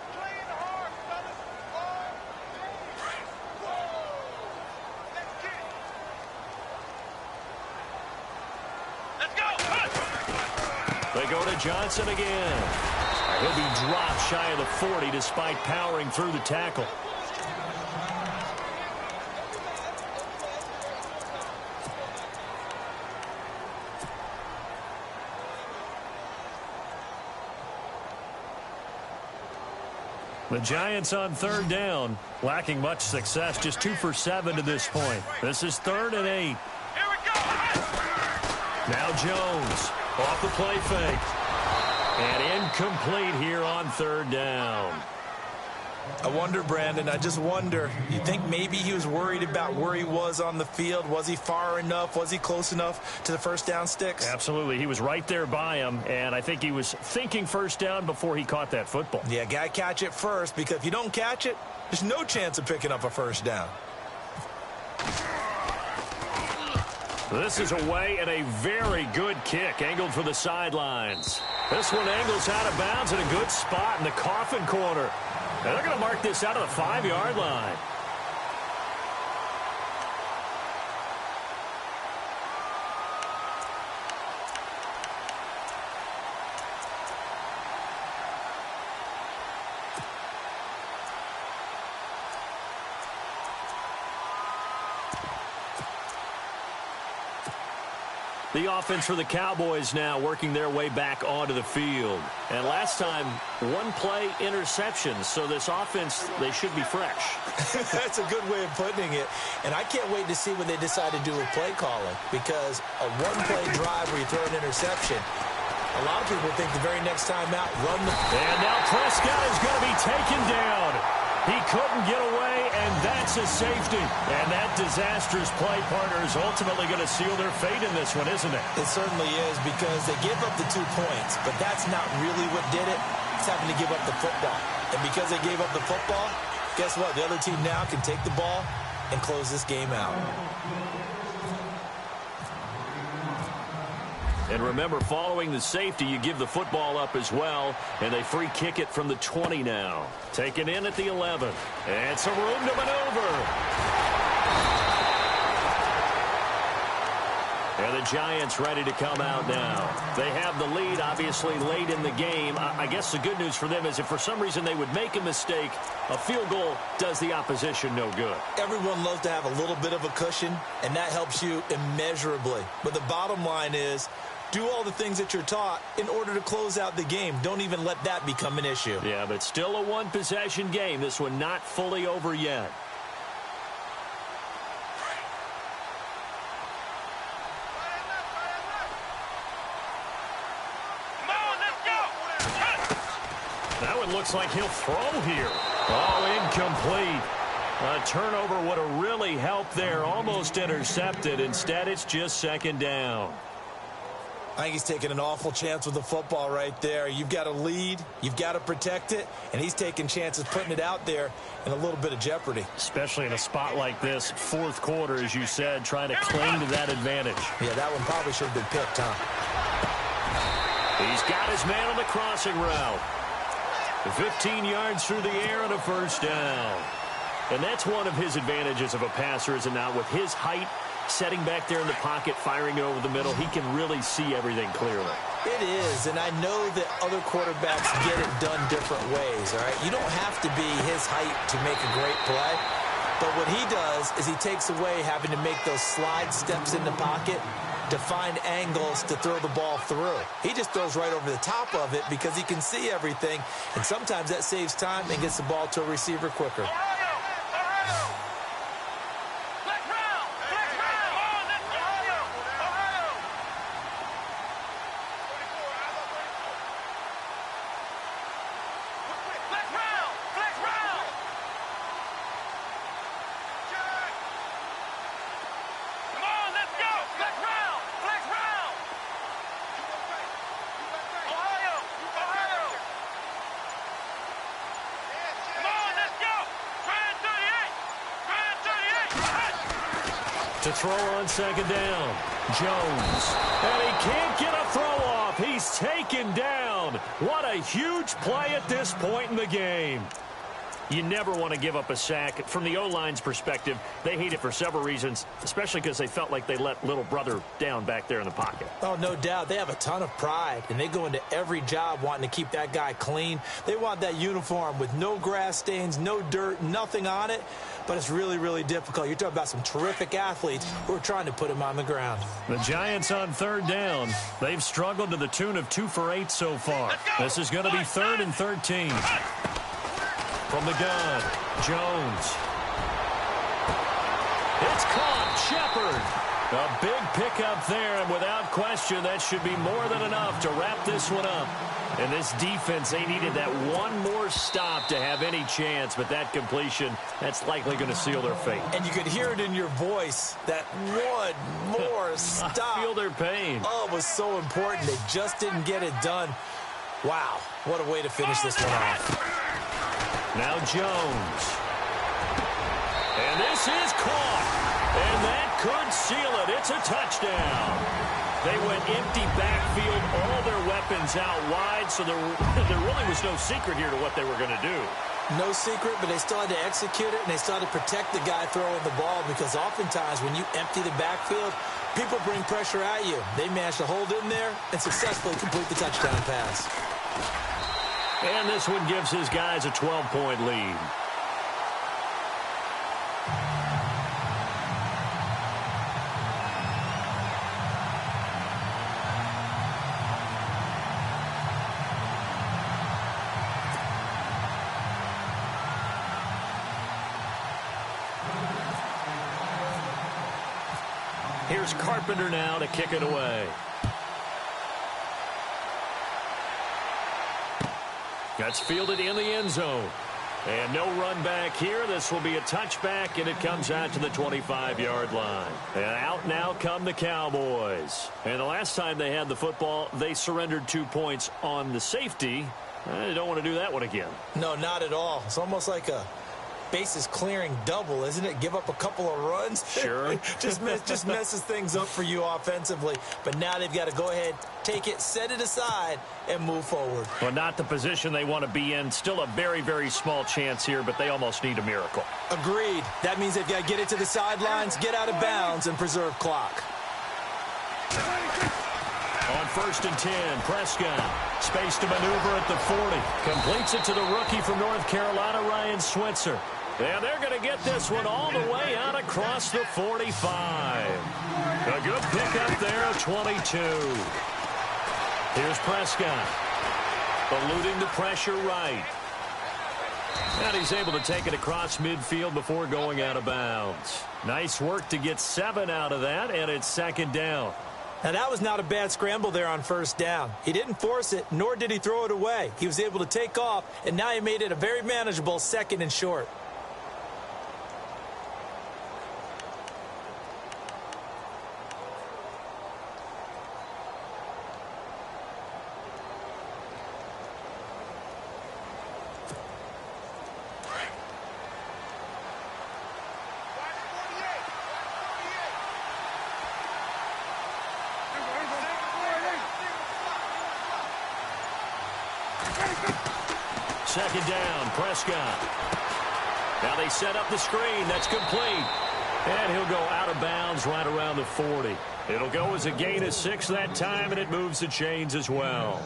They go to Johnson again. He'll be dropped shy of the 40 despite powering through the tackle. The Giants on third down, lacking much success, just 2 for 7 to this point. This is 3rd and 8. Here we go. Now Jones off the play fake. And incomplete here on 3rd down. I wonder, Brandon, I just wonder, you think maybe he was worried about where he was on the field? Was he far enough? Was he close enough to the first down sticks? Absolutely. He was right there by him, and I think he was thinking first down before he caught that football. Yeah, got to catch it first, because if you don't catch it, there's no chance of picking up a first down. This is away and a very good kick, angled for the sidelines. This one angles out of bounds in a good spot in the coffin corner. And they're going to mark this out of the 5-yard line. The offense for the Cowboys now working their way back onto the field. And last time, 1-play interception. So this offense, they should be fresh. That's a good way of putting it. And I can't wait to see what they decide to do with play calling. Because a 1-play drive where you throw an interception, a lot of people think the very next time out, run the... And now Prescott is going to be taken down. He couldn't get away, And that's a safety. And that disastrous play, partner, is ultimately going to seal their fate in this one, isn't it? It certainly is, because they gave up the 2 points, but that's not really what did it. It's having to give up the football. And because they gave up the football, guess what? The other team now can take the ball and close this game out. And remember, following the safety, you give the football up as well, and they free kick it from the 20 now. Taken in at the 11. And some room to maneuver. And the Giants ready to come out now. They have the lead, obviously, late in the game. I guess the good news for them is if for some reason they would make a mistake, a field goal does the opposition no good. Everyone loves to have a little bit of a cushion, and that helps you immeasurably. But the bottom line is, do all the things that you're taught in order to close out the game. Don't even let that become an issue. Yeah, but still a one-possession game. This one not fully over yet. That one looks like he'll throw here. Oh, incomplete. A turnover would have really helped there. Almost intercepted. Instead, it's just second down. I think he's taking an awful chance with the football right there. You've got to lead, you've got to protect it, and he's taking chances putting it out there in a little bit of jeopardy. Especially in a spot like this, fourth quarter, as you said, trying to cling to that advantage. Yeah, that one probably should have been picked, huh? He's got his man on the crossing route. 15 yards through the air and a first down. And that's one of his advantages of a passer, is it not? With his height, setting back there in the pocket, firing over the middle, he can really see everything clearly. It is, and I know that other quarterbacks get it done different ways, all right? You don't have to be his height to make a great play, but what he does is he takes away having to make those slide steps in the pocket to find angles to throw the ball through. He just throws right over the top of it because he can see everything, and sometimes that saves time and gets the ball to a receiver quicker. To throw on second down, Jones. And he can't get a throw off. He's taken down. What a huge play at this point in the game. You never want to give up a sack. From the O-line's perspective, they hate it for several reasons, especially because they felt like they let little brother down back there in the pocket. Oh, no doubt. They have a ton of pride, and they go into every job wanting to keep that guy clean. They want that uniform with no grass stains, no dirt, nothing on it, but it's really, really difficult. You're talking about some terrific athletes who are trying to put him on the ground. The Giants on third down. They've struggled to the tune of 2 for 8 so far. This is going to be 3rd and 13. From the gun, Jones. It's caught, Shepard. A big pickup there, and without question, that should be more than enough to wrap this one up. And this defense, they needed that one more stop to have any chance, but that completion, that's likely going to seal their fate. And you could hear it in your voice, that one more stop. I feel their pain. Oh, it was so important. They just didn't get it done. Wow, what a way to finish this one off. Now Jones. And this is caught. And that could seal it. It's a touchdown. They went empty backfield, all their weapons out wide, so there really was no secret here to what they were going to do. No secret, but they still had to execute it, and they still had to protect the guy throwing the ball, because oftentimes when you empty the backfield, people bring pressure at you. They managed to hold in there and successfully complete the touchdown pass. And this one gives his guys a 12-point lead. Here's Carpenter now to kick it away. That's fielded in the end zone. And no run back here. This will be a touchback, and it comes out to the 25-yard line. And out now come the Cowboys. And the last time they had the football, they surrendered 2 points on the safety. They don't want to do that one again. No, not at all. It's almost like a bases clearing double, isn't it? Give up a couple of runs. Sure. just messes things up for you offensively. But now they've got to go ahead, take it, set it aside, and move forward. Well, not the position they want to be in. Still a very, very small chance here, but they almost need a miracle. Agreed. That means they've got to get it to the sidelines, get out of bounds, and preserve clock. On 1st and 10, Prescott. Space to maneuver at the 40. Completes it to the rookie from North Carolina, Ryan Switzer. And they're going to get this one all the way out across the 45. A good pickup there, 22. Here's Prescott. Eluding the pressure right. And he's able to take it across midfield before going out of bounds. Nice work to get 7 out of that, and it's 2nd down. Now, that was not a bad scramble there on 1st down. He didn't force it, nor did he throw it away. He was able to take off, and now he made it a very manageable 2nd and short. Second down, Prescott. Now they set up the screen. That's complete. And he'll go out of bounds right around the 40. It'll go as a gain of 6 that time, and it moves the chains as well.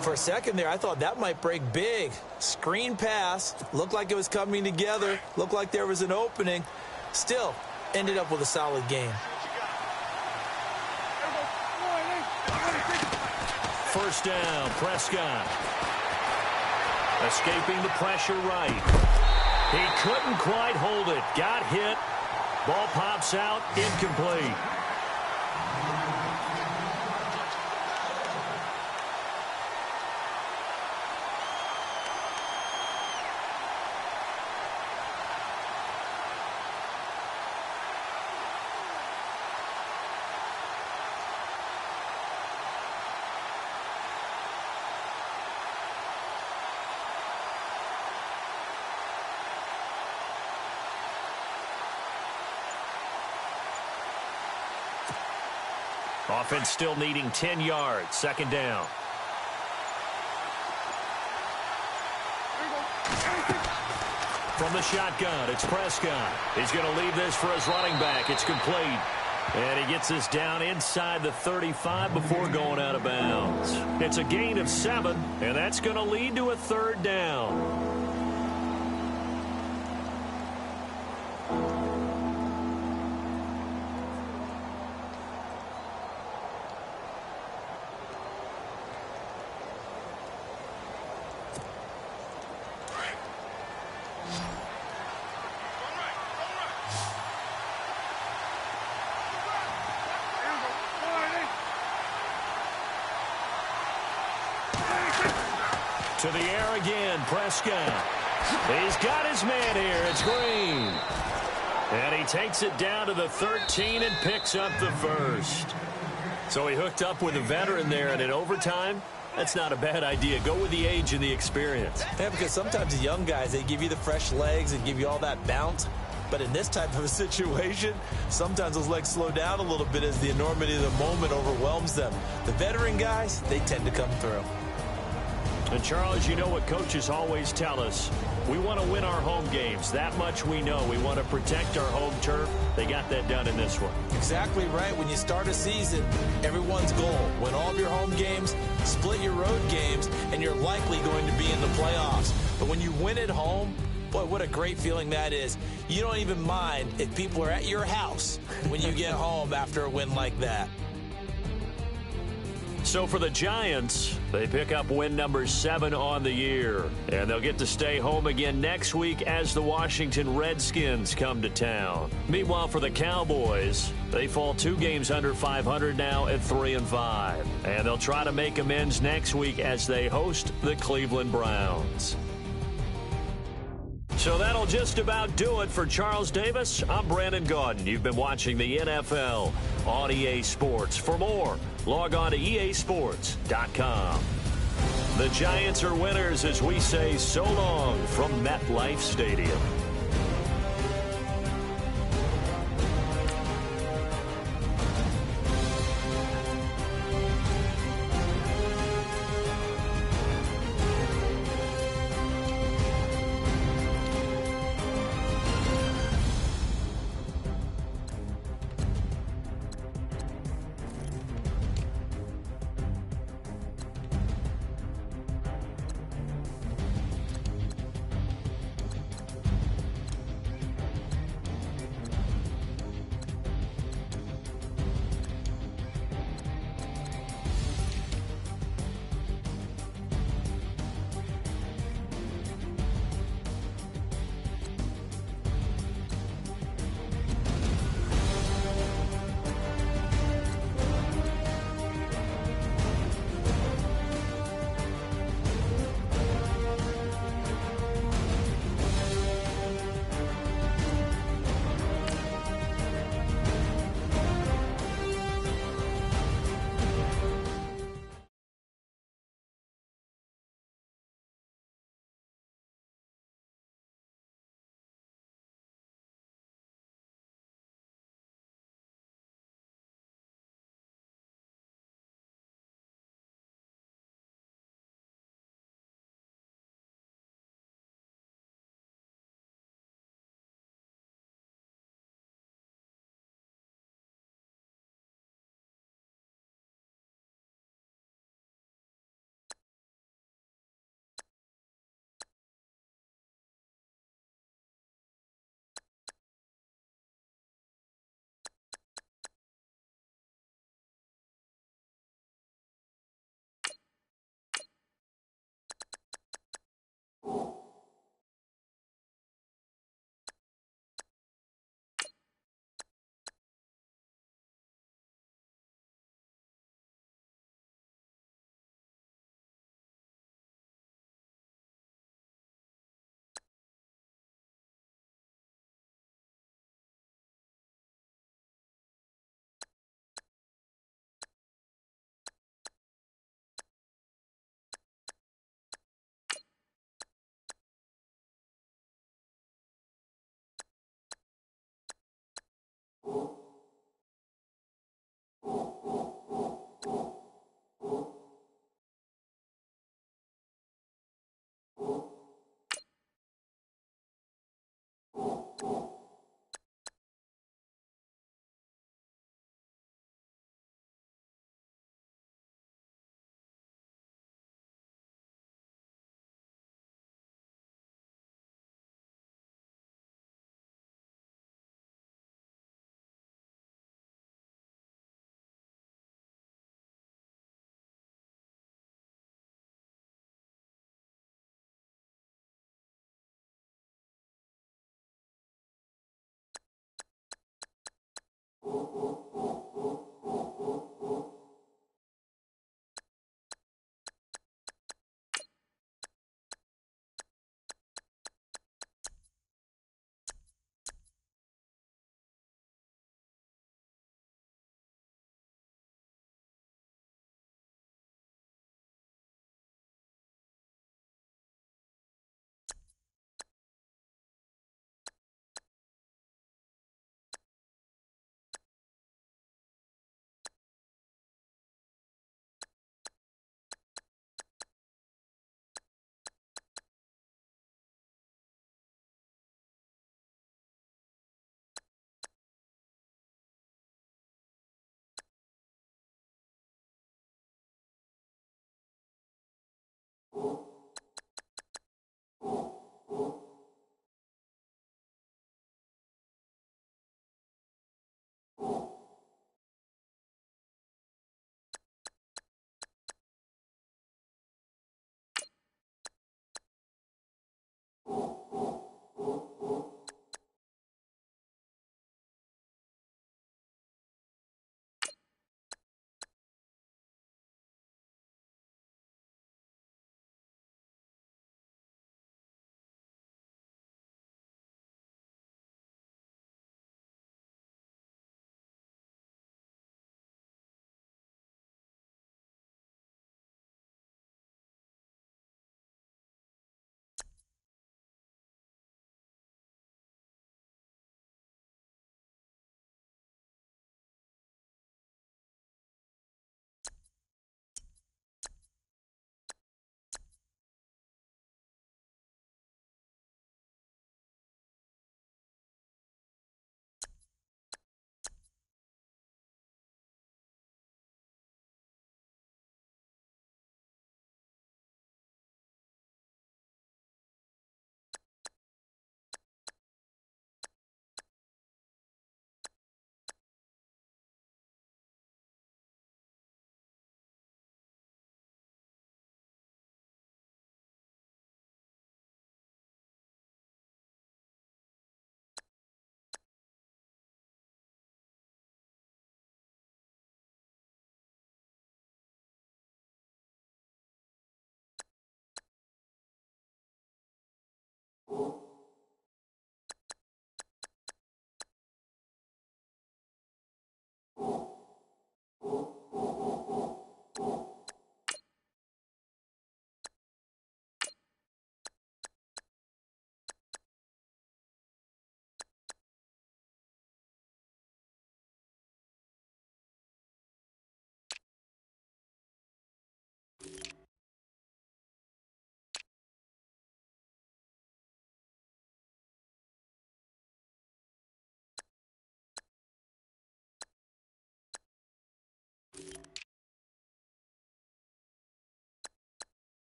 For a second there, I thought that might break big. Screen pass. Looked like it was coming together. Looked like there was an opening. Still, ended up with a solid gain. 1st down, Prescott. Escaping the pressure right. He couldn't quite hold it. Got hit. Ball pops out. Incomplete. Offense still needing 10 yards. 2nd down. From the shotgun, it's Prescott. He's going to leave this for his running back. It's complete. And he gets this down inside the 35 before going out of bounds. It's a gain of 7, and that's going to lead to a 3rd down. To the air again, Prescott. He's got his man here. It's Green. And he takes it down to the 13 and picks up the 1st. So he hooked up with a veteran there, and in overtime, that's not a bad idea. Go with the age and the experience. Yeah, because sometimes the young guys, they give you the fresh legs and give you all that bounce. But in this type of a situation, sometimes those legs slow down a little bit as the enormity of the moment overwhelms them. The veteran guys, they tend to come through. And, Charles, you know what coaches always tell us. We want to win our home games. That much we know. We want to protect our home turf. They got that done in this one. Exactly right. When you start a season, everyone's goal, win all of your home games, split your road games, and you're likely going to be in the playoffs. But when you win at home, boy, what a great feeling that is. You don't even mind if people are at your house when you get home after a win like that. So for the Giants, they pick up win number 7 on the year. And they'll get to stay home again next week as the Washington Redskins come to town. Meanwhile, for the Cowboys, they fall 2 games under 500 now at 3-5. And they'll try to make amends next week as they host the Cleveland Browns. So that'll just about do it for Charles Davis. I'm Brandon Gaudin. You've been watching the NFL on EA Sports. For more, log on to easports.com. The Giants are winners as we say so long from MetLife Stadium.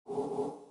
You